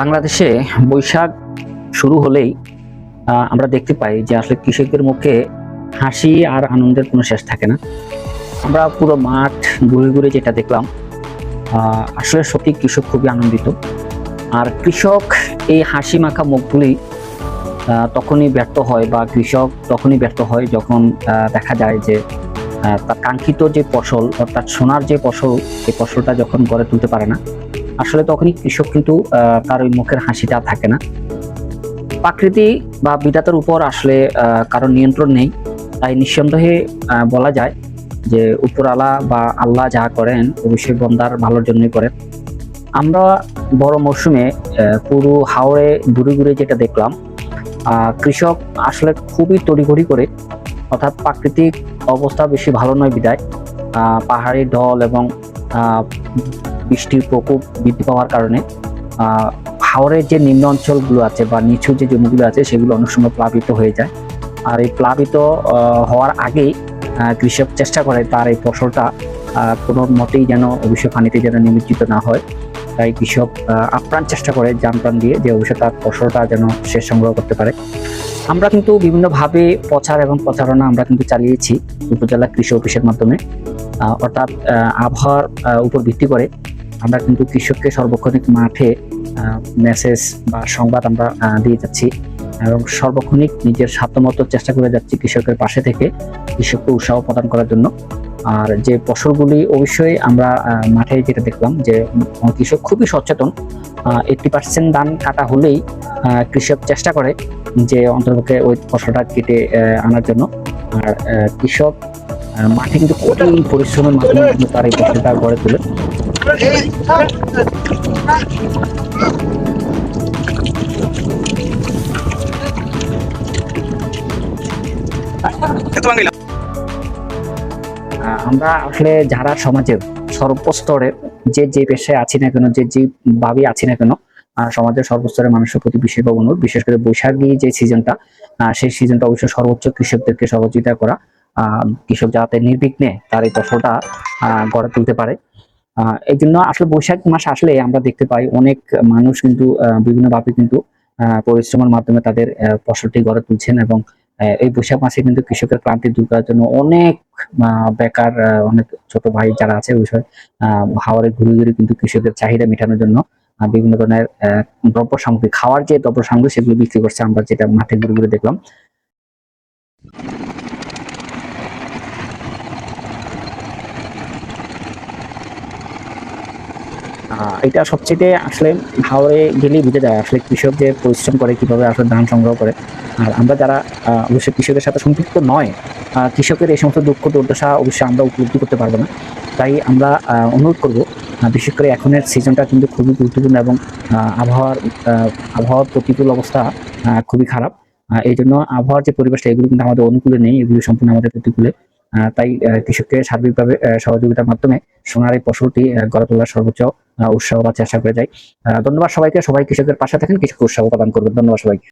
বাংলাদেশে বৈশাখ শুরু হলেই আমরা দেখতে পাই যে আসলে কৃষকের মুখে হাসি আর আনন্দের কোনো শেষ থাকে না। আমরা পুরো মাঠ ঘুরে ঘুরে যেটা দেখলাম, আসলে সত্যি কৃষক খুবই আনন্দিত। আর কৃষক এই হাসি মাখা মুখগুলি তখনই ব্যর্থ হয়, বা কৃষক তখনই ব্যর্থ হয় যখন দেখা যায় যে তার কাঙ্ক্ষিত যে ফসল, অর্থাৎ সোনার যে ফসল, সেই ফসলটা যখন গড়ে তুলতে পারে না। আসলে তখনই কৃষক কিন্তু তার ওই মুখের হাসিটা থাকে না। প্রকৃতি বা বিধাতার উপর আসলে কারো নিয়ন্ত্রণ নেই, তাই নিঃসন্দেহে বলা যায় যে উপরওয়ালা বা আল্লাহ যা করেন অবশ্যই বান্দার ভালোর জন্যই করেন। আমরা বড় মৌসুমে পুরো হাওড়ে ঘুরে ঘুরে যেটা দেখলাম, কৃষক আসলে খুবই তড়িঘড়ি করে, অর্থাৎ প্রাকৃতিক অবস্থা বেশি ভালো নয় বিদায় পাহাড়ি ঢল এবং বৃষ্টির প্রকোপ বৃদ্ধি পাওয়ার কারণে হাওরের যে নিম্ন অঞ্চলগুলো আছে বা নিচু যে জমিগুলো আছে সেগুলো অনেক সময় প্লাবিত হয়ে যায়। আর এই প্লাবিত হওয়ার আগেই কৃষক চেষ্টা করে তার এই ফসলটা কোনো মতেই যেন অবশ্য পানিতে যেন নিমজ্জিত না হয়। তাই কৃষক আপ্রাণ চেষ্টা করে জান প্রাণ দিয়ে যে অবশ্য তার ফসলটা যেন সে সংগ্রহ করতে পারে। আমরা কিন্তু বিভিন্নভাবে প্রচার এবং প্রচারণা আমরা কিন্তু চালিয়েছি উপজেলা কৃষি অফিসের মাধ্যমে, অর্থাৎ আবহাওয়ার উপর ভিত্তি করে আমরা কিন্তু কৃষককে সর্বক্ষণিক মাঠে মেসেজ বা সংবাদ আমরা দিয়ে যাচ্ছি এবং সর্বক্ষণিক নিজের সাধ্যমতো চেষ্টা করে যাচ্ছি কৃষকের পাশে থেকে কৃষককে উৎসাহ প্রদান করার জন্য। আর যে ফসলগুলি অবশ্যই আমরা মাঠে যেটা দেখলাম যে কৃষক খুবই সচেতন। 80% ধান কাটা হলেই কৃষক চেষ্টা করে যে অন্তর্পক্ষে ওই ফসলটা কেটে আনার জন্য। আর কৃষক মাঠে কিন্তু কঠিন পরিশ্রমের মাধ্যমে কিন্তু তার এই ফসলটা গড়ে তোলে। আমরা আসলে যারা সমাজের সর্বস্তরের যে পেশায় আছি না কেন, যে ভাবে আছি না কেন, সমাজের সর্বস্তরের মানুষের প্রতি বিশেষভাবে অনুরোধ, বিশেষ করে বৈশাখী যে সিজনটা, সেই সিজনটা অবশ্যই সর্বোচ্চ কৃষকদেরকে সহযোগিতা করা, কৃষক যাতে নির্বিঘ্নে তার এই ফসলটা গড়ে তুলতে পারে। এই জন্য আসলে বৈশাখ মাস আসলে আমরা দেখতে পাই অনেক মানুষ কিন্তু বিভিন্নভাবে কিন্তু পরিশ্রমের মাধ্যমে তাদের ফসলটি গড়ে তুলছেন। এবং এই বৈশাখ মাসে কিন্তু কৃষকের ক্লান্তি দূর করার জন্য অনেক বেকার অনেক ছোট ভাই যারা আছে ওই হাওরে ঘুরে ঘুরে কিন্তু কৃষকের চাহিদা মেটানোর জন্য বিভিন্ন ধরনের দ্রব্য সামগ্রী, খাওয়ার যে দ্রব্য সামগ্রী সেগুলো বিক্রি করছে, আমরা যেটা মাঠে ঘুরে ঘুরে দেখলাম। এটা সবচেয়ে আসলে হাওরে গেলেই বুঝে যায় আসলে কৃষক যে পরিশ্রম করে কিভাবে আসলে ধান সংগ্রহ করে। আর আমরা যারা অবশ্যই কৃষকের সাথে সম্পৃক্ত নয়, কৃষকের এই সমস্ত দুঃখ দুর্দশা অবশ্যই আমরা উপলব্ধি করতে পারবো না। তাই আমরা অনুরোধ করব, বিশেষ করে এখনের সিজনটা কিন্তু খুবই গুরুত্বপূর্ণ এবং আবহাওয়ার প্রতিকূল অবস্থা খুবই খারাপ। এই জন্য আবহাওয়ার যে পরিবেশটা এগুলো কিন্তু আমাদের অনুকূলে নেই, এগুলো সম্পূর্ণ আমাদের প্রতিকূলে। তাই কৃষককে সার্বিকভাবে সহযোগিতার মাধ্যমে সোনার এই ফসলটি গড়ে তোলার সর্বোচ্চ উৎসাহ বা চেষ্টা করে যাই। ধন্যবাদ সবাইকে। সবাই কৃষকের পাশে থাকেন, কৃষককে উৎসাহ প্রদান করবেন। ধন্যবাদ সবাইকে।